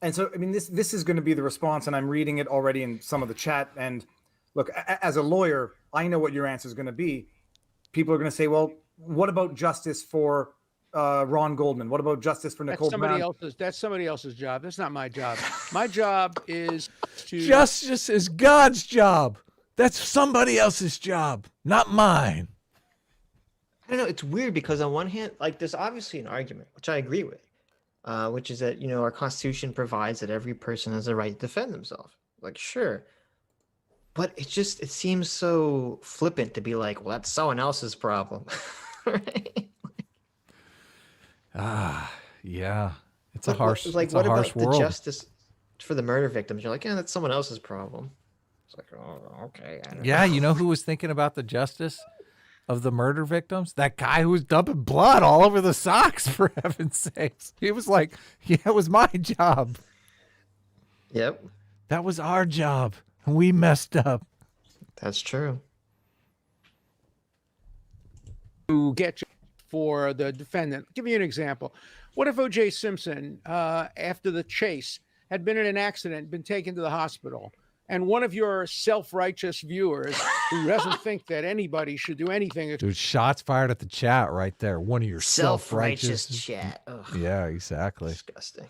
And so, I mean, this is going to be the response, and I'm reading it already in some of the chat. And look, as a lawyer, I know what your answer is going to be. People are going to say, well, what about justice for Ron Goldman? What about justice for Nicole Brown? That's somebody else's job. That's not my job. My job is to... Justice is God's job. That's somebody else's job, not mine. I don't know. It's weird because on one hand, like, there's obviously an argument, which I agree with, which is that, our Constitution provides that every person has a right to defend themselves. Like, sure. But it seems so flippant to be like, well, that's someone else's problem. Right? Yeah. It's a harsh, like, it's what a harsh about world. the justice for the murder victims? You're like, yeah, that's someone else's problem. It's like, oh, okay. I don't know. You know who was thinking about the justice of the murder victims? That guy who was dumping blood all over the socks, for heaven's sakes. He was like, yeah, it was my job. Yep. That was our job. And we messed up. That's true. To get for the defendant. Give you an example. What if O.J. Simpson, after the chase, had been in an accident, been taken to the hospital, and one of your self-righteous viewers who doesn't think that anybody should do anything... Dude, shots fired at the chat right there. One of your Self-righteous self-righteous chat. Ugh. Yeah, exactly. Disgusting.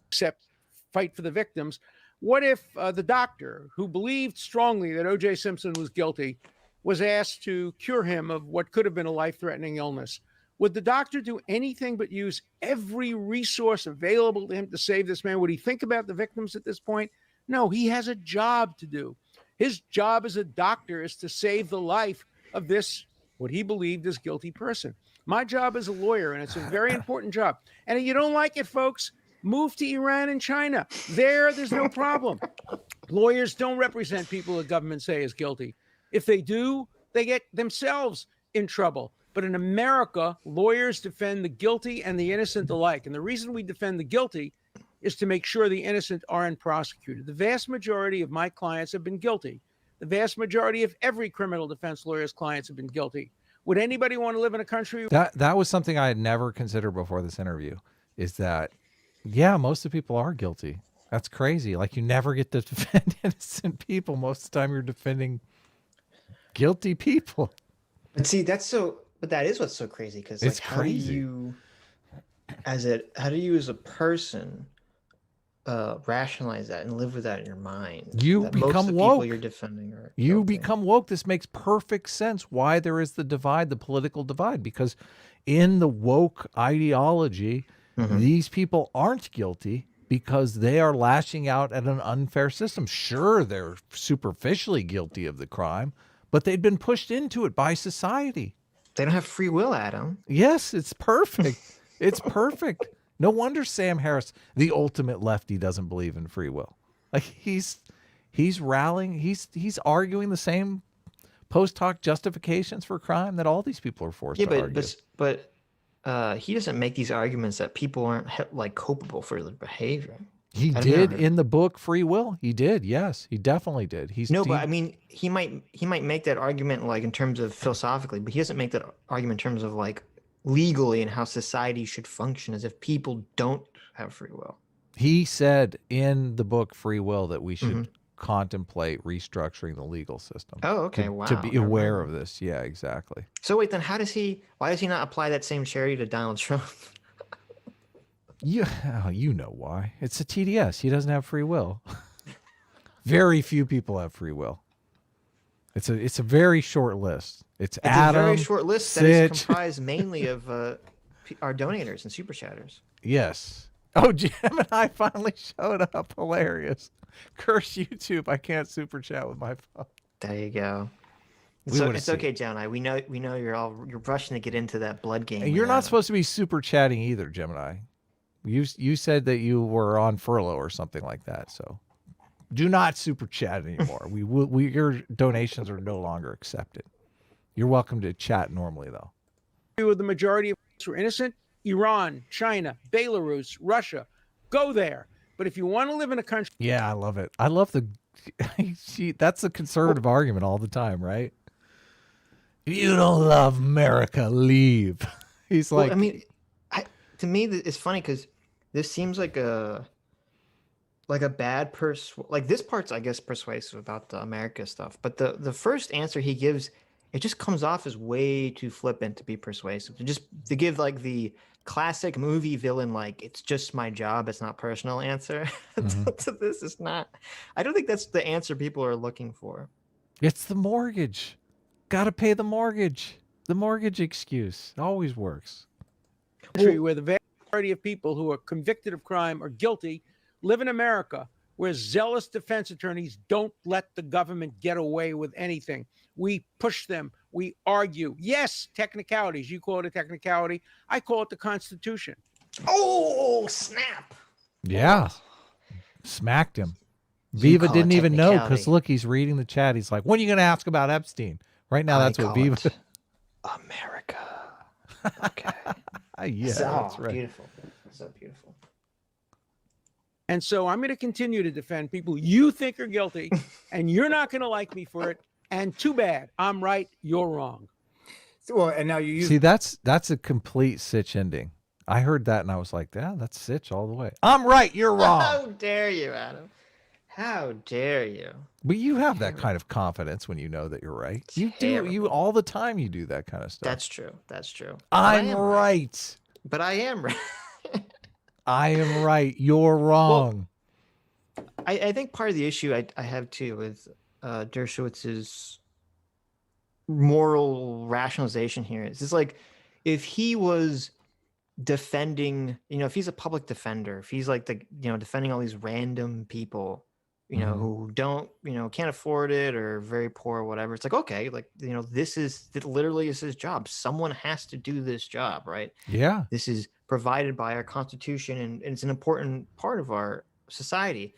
Except fight for the victims. What if the doctor who believed strongly that O.J. Simpson was guilty was asked to cure him of what could have been a life-threatening illness? Would the doctor do anything but use every resource available to him to save this man? Would he think about the victims at this point? No, he has a job to do. His job as a doctor is to save the life of this, what he believed is guilty person. My job as a lawyer, and it's a very important job. And if you don't like it, folks, move to Iran and China. There's no problem. Lawyers don't represent people the government say is guilty. If they do, they get themselves in trouble. But in America, lawyers defend the guilty and the innocent alike. And the reason we defend the guilty is to make sure the innocent aren't prosecuted. The vast majority of my clients have been guilty. The vast majority of every criminal defense lawyer's clients have been guilty. Would anybody want to live in a country? That was something I had never considered before this interview, is that, yeah, most of the people are guilty. That's crazy. Like, you never get to defend innocent people. Most of the time you're defending guilty people. But see, but that is what's so crazy, because like, It's crazy. how do you as a person rationalize that and live with that in your mind? You that become most of the woke. people you're defending are You guilty. become woke. This makes perfect sense why there is the divide, the political divide, because in the woke ideology, these people aren't guilty because they are lashing out at an unfair system. Sure, they're superficially guilty of the crime, but they've been pushed into it by society. They don't have free will, Adam. Yes, it's perfect. It's perfect. No wonder Sam Harris, the ultimate lefty, doesn't believe in free will. Like, he's rallying, he's arguing the same post hoc justifications for crime that all these people are forced to argue. But he doesn't make these arguments that people aren't like culpable for their behavior. He did in the book Free Will. He did. Yes, he definitely did. But I mean, he might make that argument like in terms of philosophically, but he doesn't make that argument in terms of like legally and how society should function as if people don't have free will. He said in the book Free Will that we should contemplate restructuring the legal system. Oh, okay. Wow. To be aware of this. Yeah, exactly. So wait, then why does he not apply that same charity to Donald Trump? Yeah, you know why. It's a TDS. He doesn't have free will. Very few people have free will. It's a very short list. It's Adam, a very short list Sitch. that is comprised mainly of our donators and super chatters. Yes. Oh, Gemini finally showed up. Hilarious. Curse YouTube. I can't super chat with my phone. There you go. It's okay, Gemini. We know you're rushing to get into that blood game. And you're not supposed to be super chatting either, Gemini. You said that you were on furlough or something like that, so do not super chat anymore. Your donations are no longer accepted. You're welcome to chat normally, though. With the majority of us were innocent, Iran, China, Belarus, Russia, go there. But if you want to live in a country... Yeah, I love it. I love that's a conservative argument all the time, right? If you don't love America, leave. He's like... Well, I mean, to me, it's funny because this seems like like a bad like this part's I guess persuasive about the America stuff, but the first answer he gives, it just comes off as way too flippant to be persuasive. To give like the classic movie villain, like it's just my job, it's not personal answer. To this is not. I don't think that's the answer people are looking for. It's the mortgage. Got to pay the mortgage. The mortgage excuse always works. Country where the vast majority of people who are convicted of crime or guilty live in America, where zealous defense attorneys don't let the government get away with anything. We push them. We argue. Yes, technicalities. You call it a technicality. I call it the Constitution. Oh, snap. Yeah. Smacked him. You Viva call it didn't even know because technicality. look, he's reading the chat. He's like, when are you going to ask about Epstein? Right now, that's what call Viva. it America. Okay. Yeah, that's right. Beautiful. So beautiful. And so I'm going to continue to defend people you think are guilty, and you're not going to like me for it. And too bad. I'm right. You're wrong. Well, and now you use See, that's a complete Sitch ending. I heard that and I was like, yeah, that's Sitch all the way. I'm right. You're wrong. How dare you, Adam? How dare you? But you have that kind of confidence when you know that you're right. You do. You Terrible. all the time. You do that kind of stuff. That's true. That's true. I'm But I am right. But I am right. I am right. You're wrong. I think part of the issue I have too with Dershowitz's moral rationalization here is it's like if he was defending, if he's a public defender, if he's like defending all these random people, who don't, can't afford it or very poor or whatever, it's like, okay, like, it literally is his job. Someone has to do this job, right? Yeah. This is provided by our Constitution and it's an important part of our society.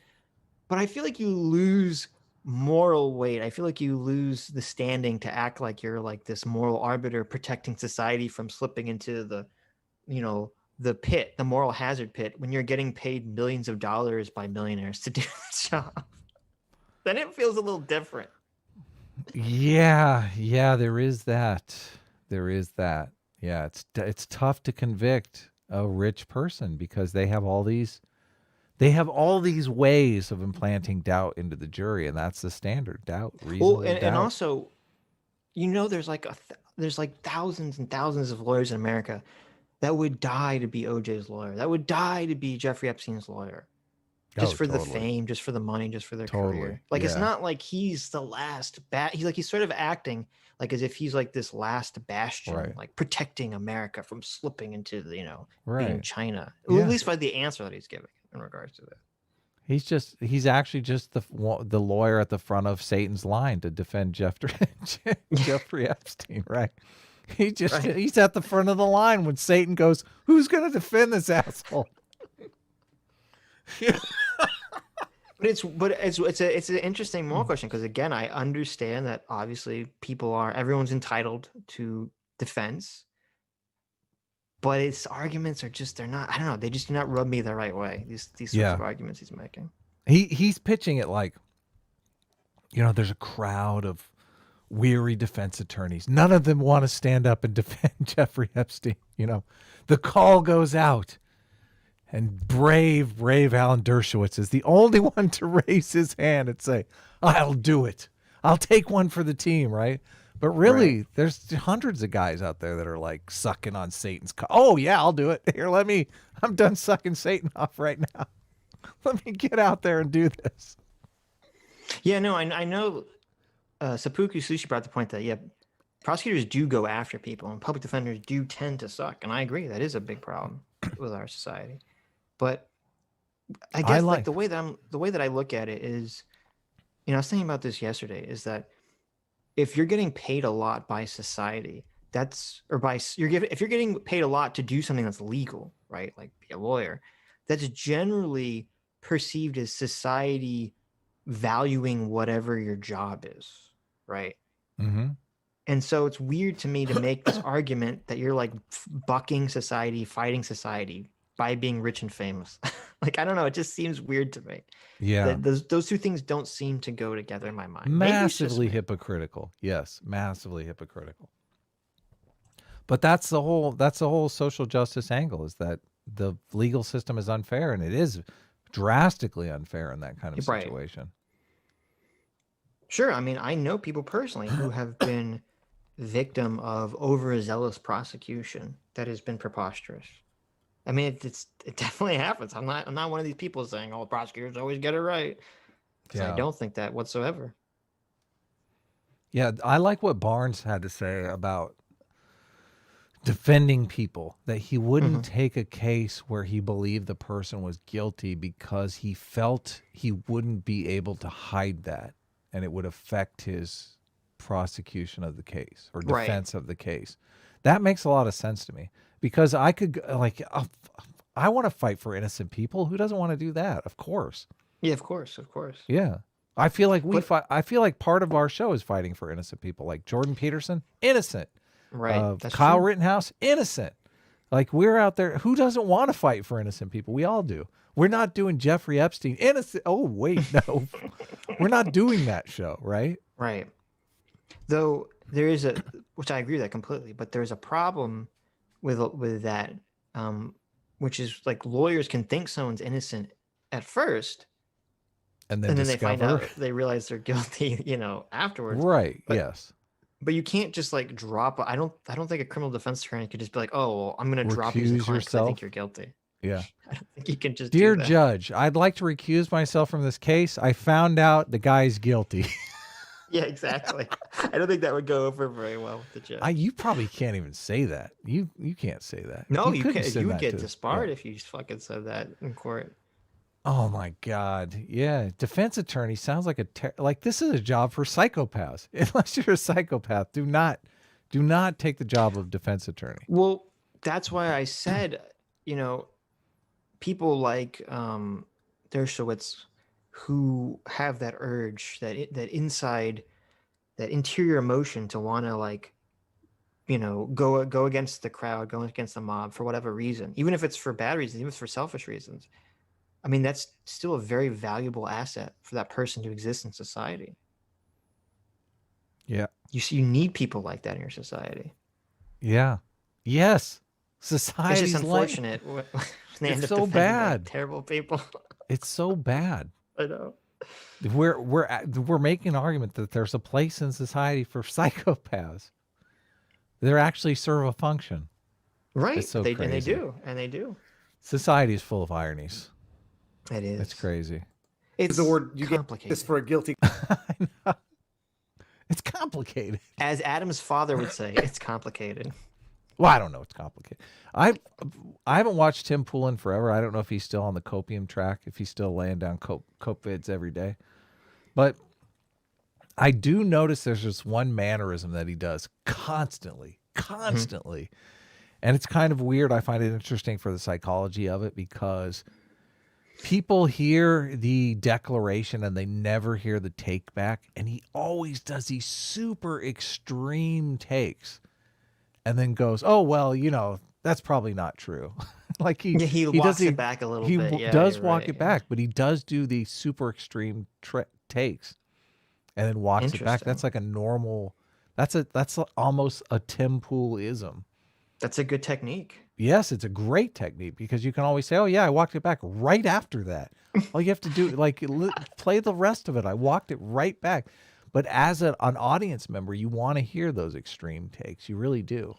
But I feel like you lose moral weight. I feel like you lose the standing to act like you're like this moral arbiter protecting society from slipping into the pit, the moral hazard pit, when you're getting paid millions of dollars by millionaires to do the job. Then it feels a little different. Yeah. There is that. Yeah, it's tough to convict a rich person because they have all these ways of implanting doubt into the jury, and that's the standard doubt. Reasonable doubt. And also, there's like thousands and thousands of lawyers in America that would die to be OJ's lawyer, that would die to be Jeffrey Epstein's lawyer, just for the fame, just for the money, just for their career. Like, it's not like he's the last he's sort of acting like as if he's like this last bastion, like protecting America from slipping into being China. Yeah. At least by the answer that he's giving in regards to that. He's actually just the lawyer at the front of Satan's line to defend Jeffrey Epstein, right? He's at the front of the line when Satan goes, "Who's going to defend this asshole?" But it's an interesting moral question because again, I understand that obviously everyone's entitled to defense, but his arguments are just they just do not rub me the right way. These sorts of arguments he's making. He's pitching it like, there's a crowd of weary defense attorneys. None of them want to stand up and defend Jeffrey Epstein. The call goes out. And brave Alan Dershowitz is the only one to raise his hand and say, I'll do it. I'll take one for the team, right? But really, there's hundreds of guys out there that are like sucking on Satan's oh, yeah, I'll do it. Here, I'm done sucking Satan off right now. Let me get out there and do this. Yeah, no, I know Seppuku Sushi brought the point that, prosecutors do go after people and public defenders do tend to suck. And I agree, that is a big problem with our society. But I guess the way that I look at it is, I was thinking about this yesterday, is that if you're getting paid a lot by society, if you're getting paid a lot to do something that's legal, right? Like be a lawyer, that's generally perceived as society valuing whatever your job is, right? Mm-hmm. And so it's weird to me to make this argument that you're like bucking society, fighting society by being rich and famous. Like, I don't know. It just seems weird to me. Yeah. Those two things don't seem to go together in my mind. Massively hypocritical. Yes. Massively hypocritical. But that's the whole social justice angle, is that the legal system is unfair, and it is drastically unfair in that kind of Right. situation. Sure. I mean, I know people personally who have been victim of overzealous prosecution that has been preposterous. I mean, it definitely happens. I'm not one of these people saying, "Oh, prosecutors always get it right," because I Yeah. don't think that whatsoever. Yeah, I like what Barnes had to say about defending people, that he wouldn't take a case where he believed the person was guilty because he felt he wouldn't be able to hide that and it would affect his prosecution of the case or Right. defense of the case. That makes a lot of sense to me because I could I want to fight for innocent people. Who doesn't want to do that? Of course. Yeah, of course, of course. Yeah. I feel like But- I feel like part of our show is fighting for innocent people, like Jordan Peterson, innocent. Right. That's Kyle true. Rittenhouse, innocent. Like, we're out there. Who doesn't want to fight for innocent people? We all do. We're not doing Jeffrey Epstein innocent. Oh, wait, no. We're not doing that show, right? Right. Though there is which I agree with that completely, but there's a problem with that, which is like lawyers can think someone's innocent at first, And then and then discover. they find out, they realize they're guilty, afterwards. Right. But- Yes. But you can't just like drop. I don't think a criminal defense attorney could just be like, "Oh, well, I'm going to drop you as a Recuse client 'cause I think yourself? you're guilty." Yeah. I don't think you can just Dear do that. judge, I'd like to recuse myself from this case. I found out the guy's guilty. Yeah, exactly. I don't think that would go over very well with the judge. You probably can't even say that. You can't say that. No, you couldn't can't. send You would that get to- disbarred yeah. if you just fucking said that in court. Oh my God. Yeah. Defense attorney sounds like like this is a job for psychopaths. Unless you're a psychopath, do not take the job of defense attorney. Well, that's why I said, people like Dershowitz who have that urge, that interior emotion to want to go against the crowd, go against the mob for whatever reason, even if it's for bad reasons, even if it's for selfish reasons. I mean, that's still a very valuable asset for that person to exist in society. Yeah. You need people like that in your society. Yeah. Yes. It's Society's just unfortunate when they It's end up so defending, like, bad. terrible people. It's so bad. I know. We're making an argument that there's a place in society for psychopaths. They actually serve a function. Right. It's so And they crazy. do. And they do. Society is full of ironies. It is. It's crazy. It's the word you get complicated. this for a guilty. I know. It's complicated. As Adam's father would say, it's complicated. Well, I don't know. It's complicated. I haven't watched Tim Pool in forever. I don't know if he's still on the copium track, if he's still laying down cope vids every day. But I do notice there's just one mannerism that he does constantly. And it's kind of weird. I find it interesting for the psychology of it because people hear the declaration and they never hear the take back. And he always does these super extreme takes and then goes, oh, well, that's probably not true. Like he Walks does it back a little he bit. Yeah, does you're walk right, it yeah. back, but he does do the super extreme takes and then walks it back. That's Interesting. like a normal, that's almost a Tim Pool-ism. That's a good technique. Yes, it's a great technique because you can always say, oh, yeah, I walked it back right after that. All you have to do, play the rest of it. I walked it right back. But as an audience member, you want to hear those extreme takes. You really do.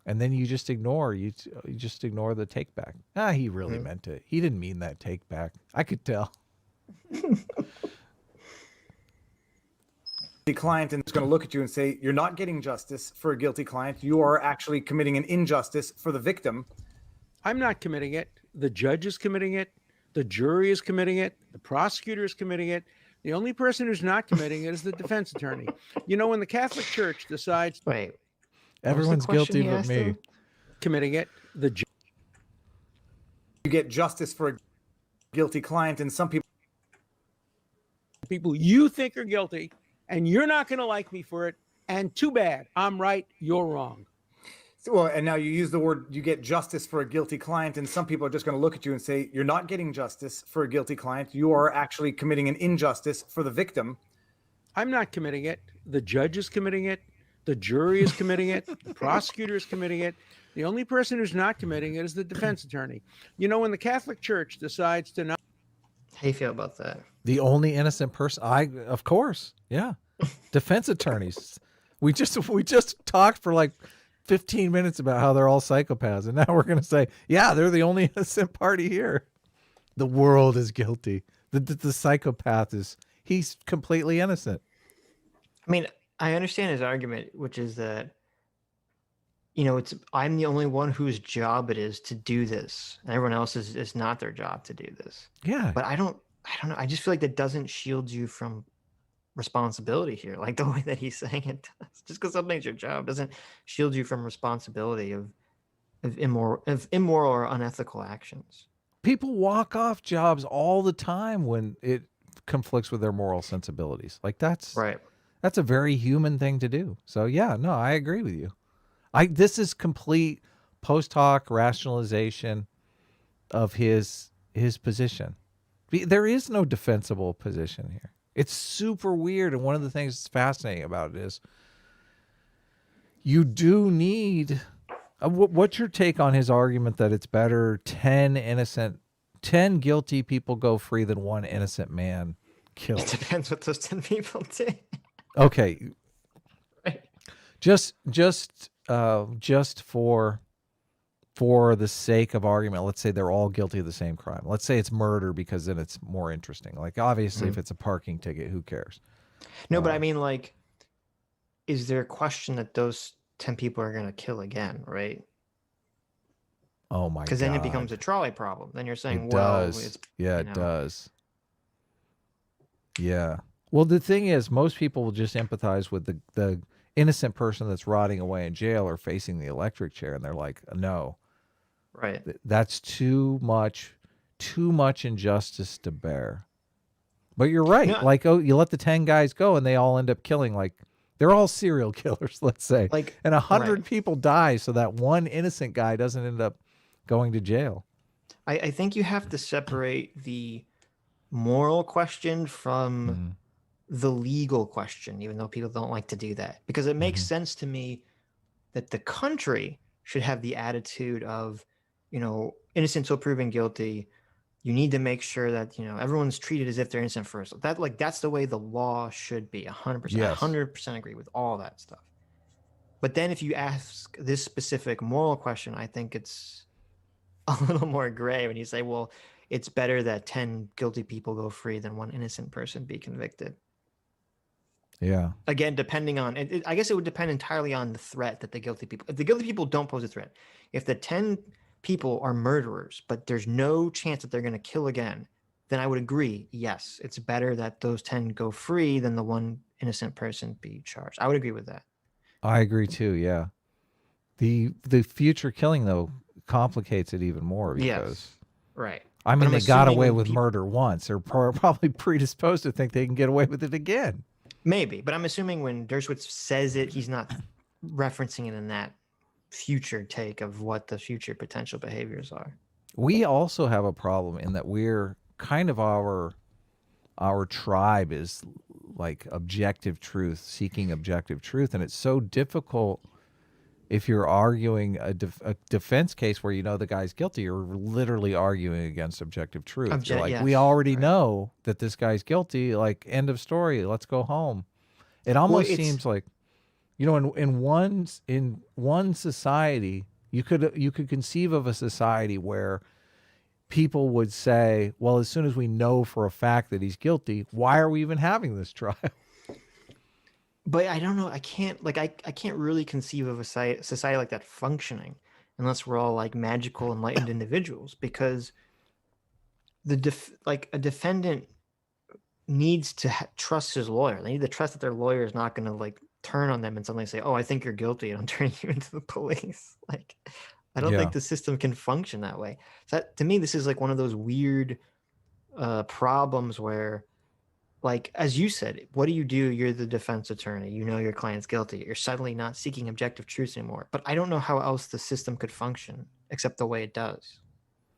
And then you just ignore the take back. He really meant it. He didn't mean that take back. I could tell. The client and it's going to look at you and say, you're not getting justice for a guilty client. You are actually committing an injustice for the victim. I'm not committing it. The judge is committing it. The jury is committing it. The prosecutor is committing it. The only person who's not committing it is the defense attorney. When the Catholic Church decides Wait. what was the Everyone's question guilty he but asked me. him? committing it, the judge You get justice for a guilty client, and some people you think are guilty, and you're not going to like me for it. And too bad. I'm right. You're wrong. Well, and now you use the word, you get justice for a guilty client, and some people are just going to look at you and say, you're not getting justice for a guilty client. You are actually committing an injustice for the victim. I'm not committing it. The judge is committing it. The jury is committing it. The prosecutor is committing it. The only person who's not committing it is the defense attorney. You know, when the Catholic Church decides to not How do you feel about that? The only innocent person, of course, yeah. Defense attorneys. We just talked for like 15 minutes about how they're all psychopaths, and now we're going to say, yeah, they're the only innocent party here. The world is guilty. The psychopath he's completely innocent. I mean, I understand his argument, which is that, you know, I'm the only one whose job it is to do this, and everyone else is not their job to do this. Yeah. But I don't know. I just feel like that doesn't shield you from responsibility here. Like the way that he's saying it does. Just because something's your job doesn't shield you from responsibility of immoral or unethical actions. People walk off jobs all the time when it conflicts with their moral sensibilities. Like that's Right. That's a very human thing to do. So yeah, no, I agree with you. This is complete post hoc rationalization of his position. There is no defensible position here. It's super weird, and one of the things that's fascinating about it is you do need. What's your take on his argument that it's better 10 guilty people go free than one innocent man killed? It depends what those 10 people did. Okay. Right. Just for the sake of argument, let's say they're all guilty of the same crime. Let's say it's murder because then it's more interesting. Like obviously if it's a parking ticket, who cares? No, but I mean, like, is there a question that those 10 people are going to kill again, right? Oh my god. Because then it becomes a trolley problem. Then you're saying, It well, does. it's, Yeah, you it know. does. Yeah. Well, the thing is, most people will just empathize with the innocent person that's rotting away in jail or facing the electric chair, and they're like, no, Right. that's too much injustice to bear. But you're right. No. Like, oh, you let the 10 guys go, and they all end up killing. Like, they're all serial killers, let's say. Like, and 100 right. people die, so that one innocent guy doesn't end up going to jail. I think you have to separate the moral question from the legal question, even though people don't like to do that. Because it makes sense to me that the country should have the attitude of, you know, innocent till proven guilty. You need to make sure that, you know, everyone's treated as if they're innocent first. That's the way the law should be. 100%. Yes. 100% agree with all that stuff. But then if you ask this specific moral question, I think it's a little more gray when you say, well, it's better that 10 guilty people go free than one innocent person be convicted. Yeah. Again, depending on, I guess it would depend entirely on the threat that the guilty people, if the guilty people don't pose a threat, if the 10 people are murderers, but there's no chance that they're going to kill again, then I would agree. Yes, it's better that those 10 go free than the one innocent person be charged. I would agree with that. I agree too. Yeah. The future killing though complicates it even more because Yes. Right. I mean, But I'm they got assuming away when with murder once. They're probably predisposed to think they can get away with it again. Maybe, but I'm assuming when Dershowitz says it, he's not referencing it in that future take of what the future potential behaviors are. We also have a problem in that we're kind of our tribe is like objective truth, seeking objective truth, and it's so difficult if you're arguing a defense case where you know the guy's guilty. You're literally arguing against objective truth. You're like, we already know that this guy's guilty. Like, end of story. Let's go home. It almost seems like, you know, in one society, you could conceive of a society where people would say, well, as soon as we know for a fact that he's guilty, why are we even having this trial? But I don't know. I can't really conceive of a society like that functioning unless we're all like magical, enlightened individuals. Because a defendant needs to trust his lawyer. They need to trust that their lawyer is not going to like turn on them and suddenly say, "Oh, I think you're guilty," and I'm turning you into the police. Like, I don't think the system can function that way. So that, to me, this is like one of those weird problems where, like, as you said, what do? You're the defense attorney. You know your client's guilty. You're suddenly not seeking objective truth anymore. But I don't know how else the system could function except the way it does.